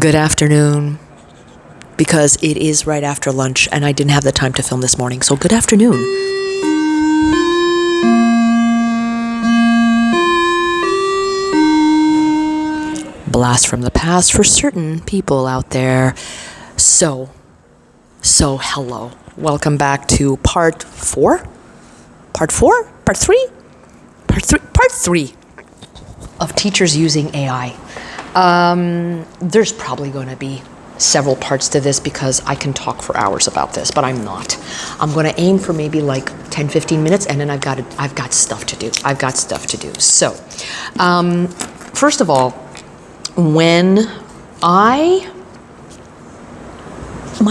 Good afternoon, because it is right after lunch and I didn't have the time to film this morning, so good afternoon. Blast from the past for certain people out there. So hello. Welcome back to part 4? Part 4? Part 3? Part 3 of teachers using AI. There's probably going to be several parts to this because I can talk for hours about this, but I'm not. I'm going to aim for maybe like 10-15 minutes, and then I've got stuff to do. So, first of all, my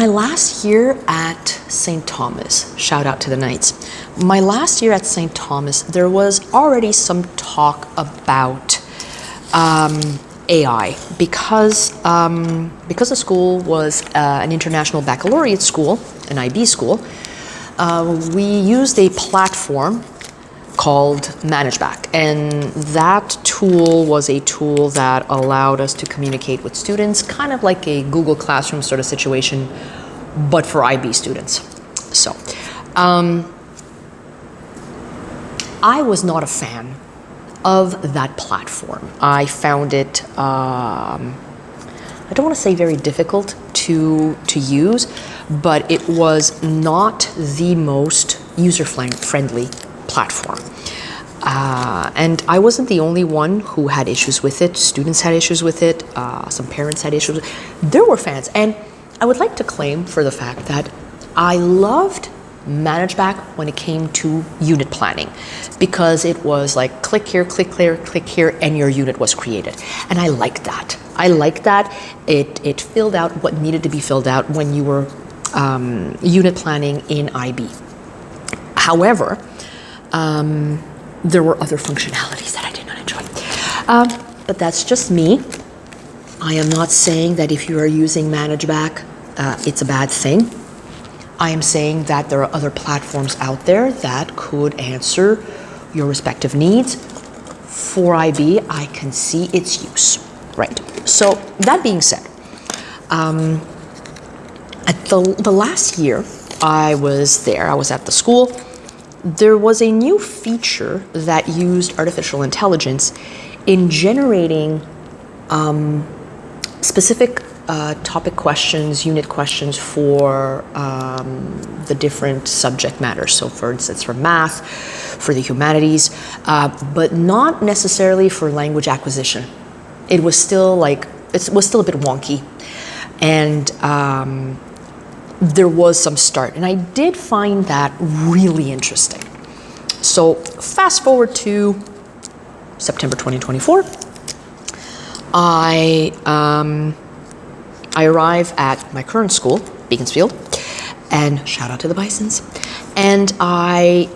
last year at St. Thomas, shout out to the Knights. My last year at St. Thomas, there was already some talk about AI because the school was an international baccalaureate school, an IB school. We used a platform called ManageBac, and that tool was a tool that allowed us to communicate with students, kind of like a Google Classroom sort of situation, but for IB students. So, I was not a fan of that platform. I found it, I don't want to say very difficult to use, but it was not the most user-friendly platform. And I wasn't the only one who had issues with it. Students had issues with it. Some parents had issues. There were fans. And I would like to claim for the fact that I loved ManageBac when it came to unit planning, because it was like click here, and your unit was created. And I liked that. It filled out what needed to be filled out when you were unit planning in IB. However, there were other functionalities that I did not enjoy. But that's just me. I am not saying that if you are using ManageBac, it's a bad thing. I am saying that there are other platforms out there that could answer your respective needs. For IB, I can see its use. Right. So that being said, at the last year I was there, I was at the school, there was a new feature that used artificial intelligence in generating specific topic questions, unit questions for the different subject matters. So for instance, for math, for the humanities, but not necessarily for language acquisition. It was still a bit wonky. And there was some start. And I did find that really interesting. So fast forward to September 2024. I arrive at my current school, Beaconsfield, and shout out to the Bisons. And I'm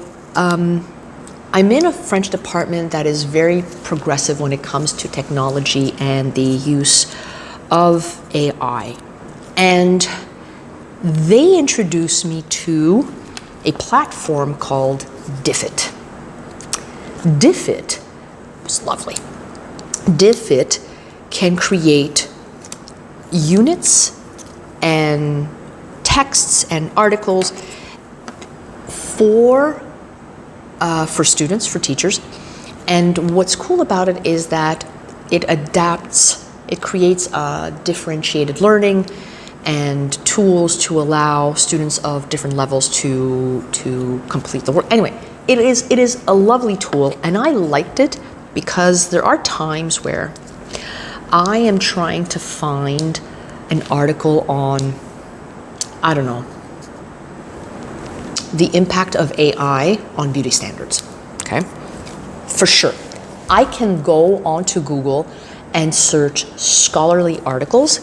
in a French department that is very progressive when it comes to technology and the use of AI. And they introduced me to a platform called Diffit. Diffit was lovely. Diffit can create units and texts and articles for students, for teachers. And what's cool about it is that it adapts, it creates differentiated learning and tools to allow students of different levels to complete the work. Anyway, it is a lovely tool, and I liked it because there are times where I am trying to find an article on, I don't know, the impact of AI on beauty standards, okay? For sure. I can go onto Google and search scholarly articles,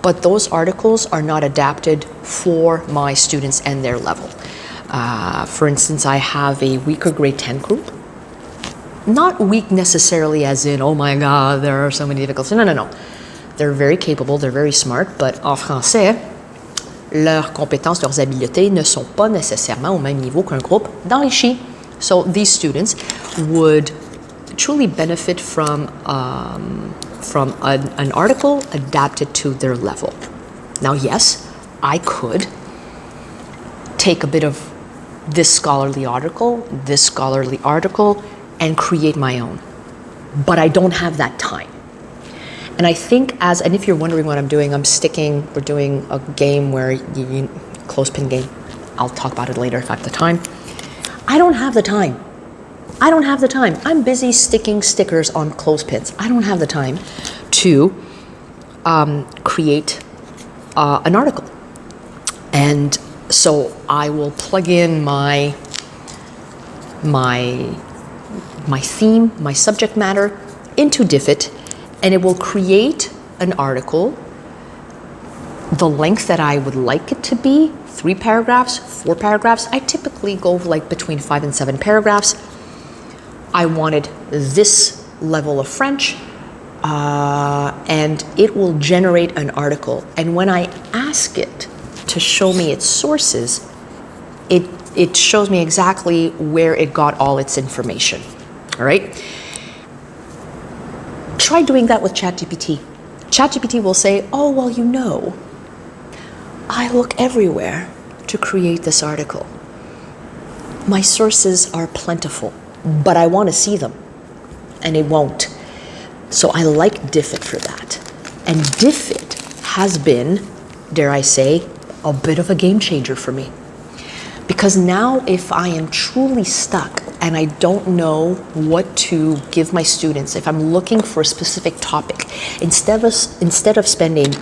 but those articles are not adapted for my students and their level. For instance, I have a weaker grade 10 group. Not weak necessarily as in, oh my God, there are so many difficulties. No. They're very capable, they're very smart, but en français, leurs compétences, leurs habiletés ne sont pas nécessairement au même niveau qu'un groupe d'enrichis. So these students would truly benefit from from an article adapted to their level. Now, yes, I could take a bit of this scholarly article, and create my own. But I don't have that time. And I think and if you're wondering what I'm doing, we're doing a game where clothespin game. I'll talk about it later if I have the time. I don't have the time. I'm busy sticking stickers on clothespins. I don't have the time to create an article. And so I will plug in my theme, my subject matter into Diffit, and it will create an article the length that I would like it to be, 3 paragraphs, 4 paragraphs. I typically go like between 5 and 7 paragraphs. I wanted this level of French, and it will generate an article. And when I ask it to show me its sources, it shows me exactly where it got all its information. All right? Try doing that with ChatGPT. ChatGPT will say, oh, well, I look everywhere to create this article. My sources are plentiful, but I want to see them, and it won't. So I like Diffit for that. And Diffit has been, dare I say, a bit of a game changer for me. Because now if I am truly stuck and I don't know what to give my students, if I'm looking for a specific topic, instead of spending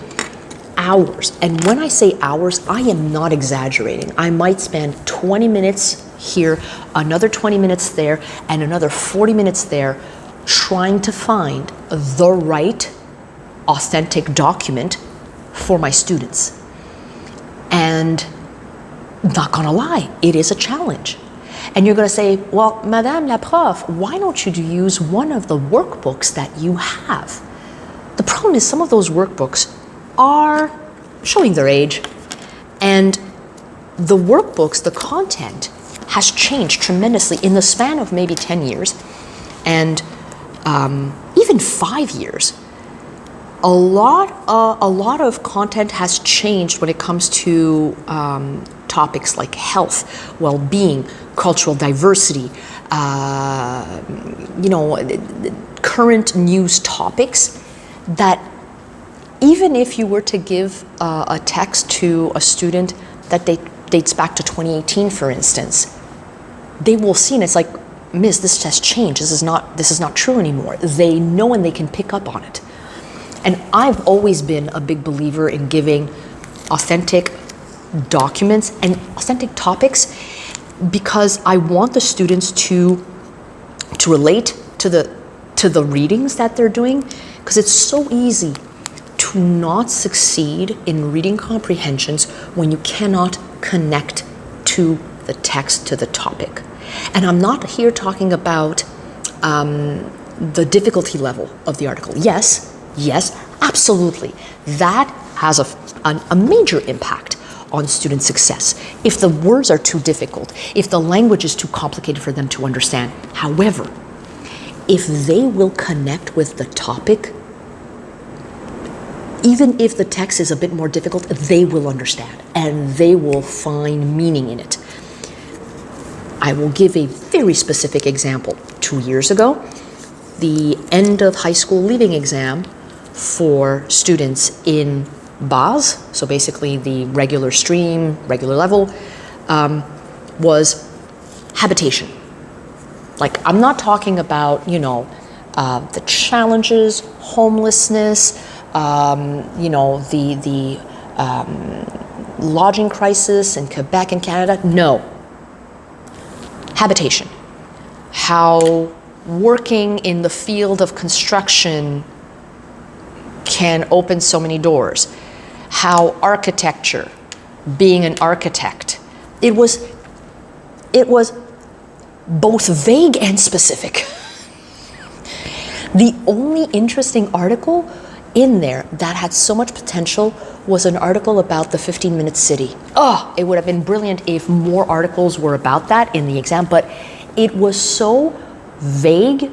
hours, and when I say hours, I am not exaggerating. I might spend 20 minutes here, another 20 minutes there, and another 40 minutes there, trying to find the right authentic document for my students. And not gonna lie, it is a challenge. And you're gonna say, well, Madame la Prof, why don't you use one of the workbooks that you have? The problem is some of those workbooks are showing their age, and the workbooks, the content has changed tremendously in the span of maybe 10 years and even 5 years. A lot of content has changed when it comes to topics like health, well-being, cultural diversity, current news topics that even if you were to give a text to a student that dates back to 2018, for instance, they will see and it's like, Miss, this has changed. This is not true anymore. They know and they can pick up on it. And I've always been a big believer in giving authentic documents and authentic topics because I want the students to relate to the readings that they're doing, because it's so easy to not succeed in reading comprehensions when you cannot connect to the text, to the topic. And I'm not here talking about the difficulty level of the article. Yes, absolutely. That has a major impact on student success. If the words are too difficult, if the language is too complicated for them to understand. However, if they will connect with the topic, even if the text is a bit more difficult, they will understand and they will find meaning in it. I will give a very specific example. 2 years ago, the end of high school leaving exam for students in BAS, so basically the regular stream, regular level, was habitation. Like, I'm not talking about, the challenges, homelessness, the lodging crisis in Quebec and Canada. No. Habitation. How working in the field of construction can open so many doors. How architecture, being an architect, it was both vague and specific. The only interesting article in there that had so much potential was an article about the 15-minute city. Oh, it would have been brilliant if more articles were about that in the exam, but it was so vague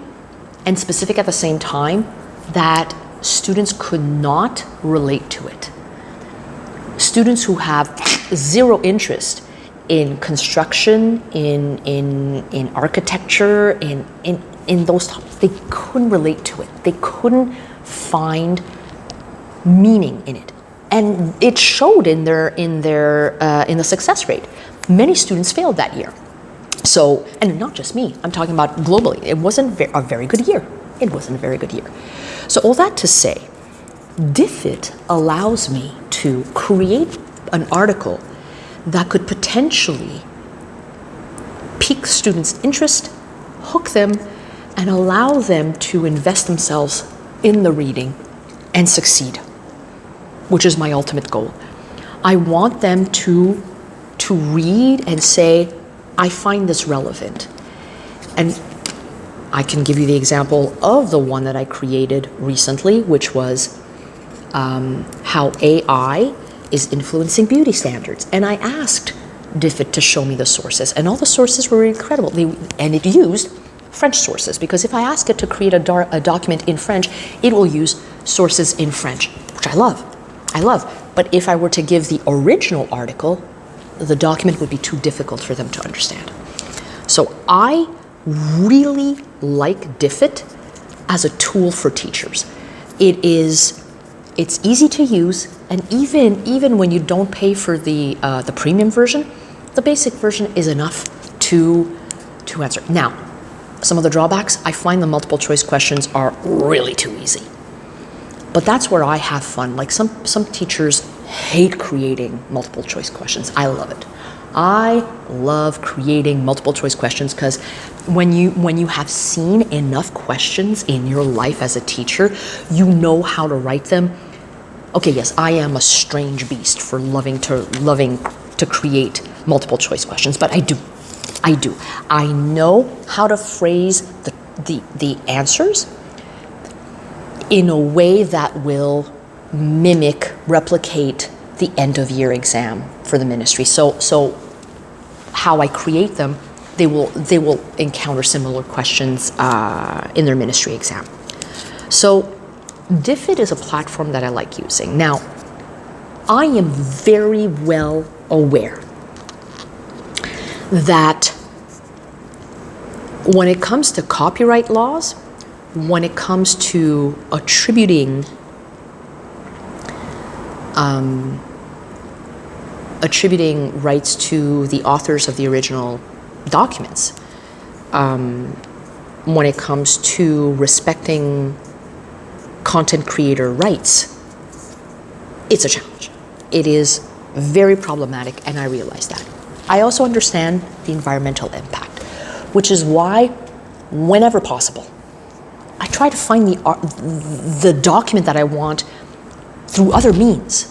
and specific at the same time that students could not relate to it. Students who have zero interest in construction, in architecture, in those topics, they couldn't relate to it. They couldn't find meaning in it, and it showed in the success rate. Many students failed that year. So, and not just me, I'm talking about globally. It wasn't a very good year. It wasn't a very good year. So all that to say, DFIT allows me to create an article that could potentially pique students' interest, hook them, and allow them to invest themselves in the reading and succeed, which is my ultimate goal. I want them to read and say, I find this relevant. And I can give you the example of the one that I created recently, which was how AI is influencing beauty standards. And I asked DFIT to show me the sources, and all the sources were incredible. And it used French sources, because if I ask it to create a document in French, it will use sources in French, which I love. But if I were to give the original article, the document would be too difficult for them to understand. So I really like DFIT as a tool for teachers. It's easy to use, and even when you don't pay for the premium version, the basic version is enough to answer. Now, some of the drawbacks, I find the multiple choice questions are really too easy. But that's where I have fun. Like some teachers hate creating multiple choice questions. I love it. I love creating multiple choice questions because when you have seen enough questions in your life as a teacher, you know how to write them. Okay, yes, I am a strange beast for loving to create multiple choice questions, but I do. I know how to phrase the answers in a way that will replicate the end of year exam for the ministry. So how I create them, they will encounter similar questions in their ministry exam. So DFIT is a platform that I like using. Now, I am very well aware that when it comes to copyright laws, when it comes to attributing rights to the authors of the original documents, when it comes to respecting content creator rights, it's a challenge. It is very problematic, and I realize that. I also understand the environmental impact, which is why, whenever possible, I try to find the document that I want through other means.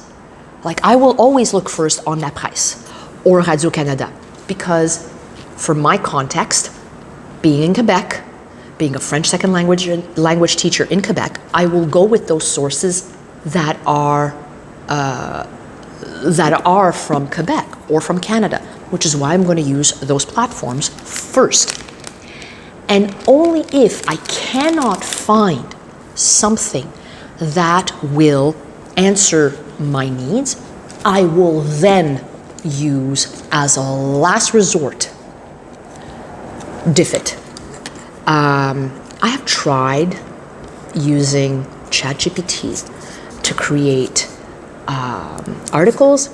Like, I will always look first on La Presse or Radio-Canada, because for my context, being in Quebec, being a French second language teacher in Quebec, I will go with those sources that are from Quebec or from Canada, which is why I'm going to use those platforms first. And only if I cannot find something that will answer my needs, I will then use, as a last resort, DFIT. I have tried using ChatGPT to create articles.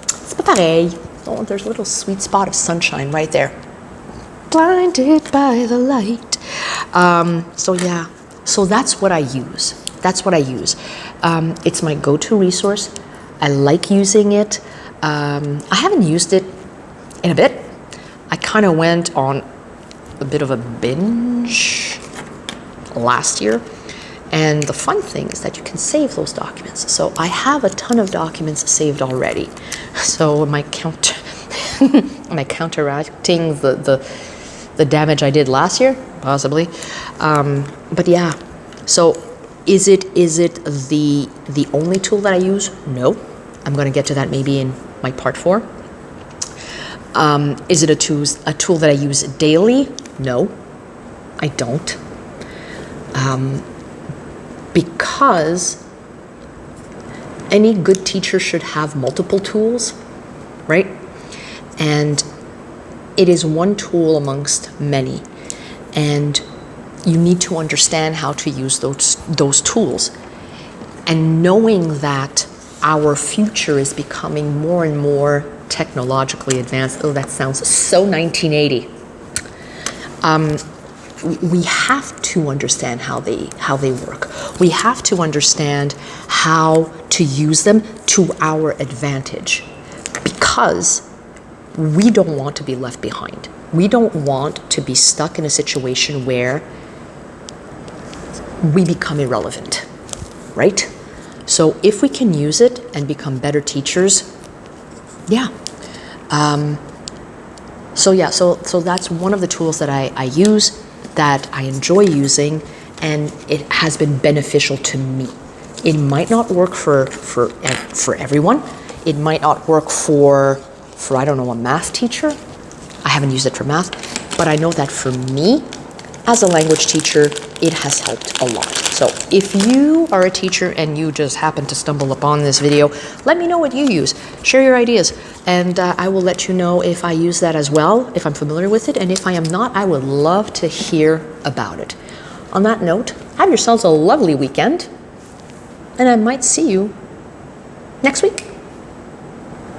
C'est pas pareil. Oh, there's a little sweet spot of sunshine right there. Blinded by the light. So that's what I use. It's my go-to resource. I like using it. I haven't used it in a bit. I kind of went on a bit of a binge last year. And the fun thing is that you can save those documents. So I have a ton of documents saved already. So am I counteracting the damage I did last year? Possibly. But yeah. So is it the only tool that I use? No. I'm going to get to that maybe in my part 4. Is it a tool that I use daily? No, I don't. because any good teacher should have multiple tools, right? And it is one tool amongst many. And you need to understand how to use those tools. And knowing that our future is becoming more and more technologically advanced. Oh, that sounds so 1980. We have to understand how they work. We have to understand how to use them to our advantage, because we don't want to be left behind. We don't want to be stuck in a situation where we become irrelevant, right? So if we can use it and become better teachers, yeah. So that's one of the tools that I use, that I enjoy using, and it has been beneficial to me. It might not work for everyone. It might not work for I don't know, a math teacher. I haven't used it for math, but I know that for me, as a language teacher, it has helped a lot. So if you are a teacher and you just happen to stumble upon this video, let me know what you use. Share your ideas, and I will let you know if I use that as well, if I'm familiar with it, and if I am not, I would love to hear about it. On that note, have yourselves a lovely weekend, and I might see you next week.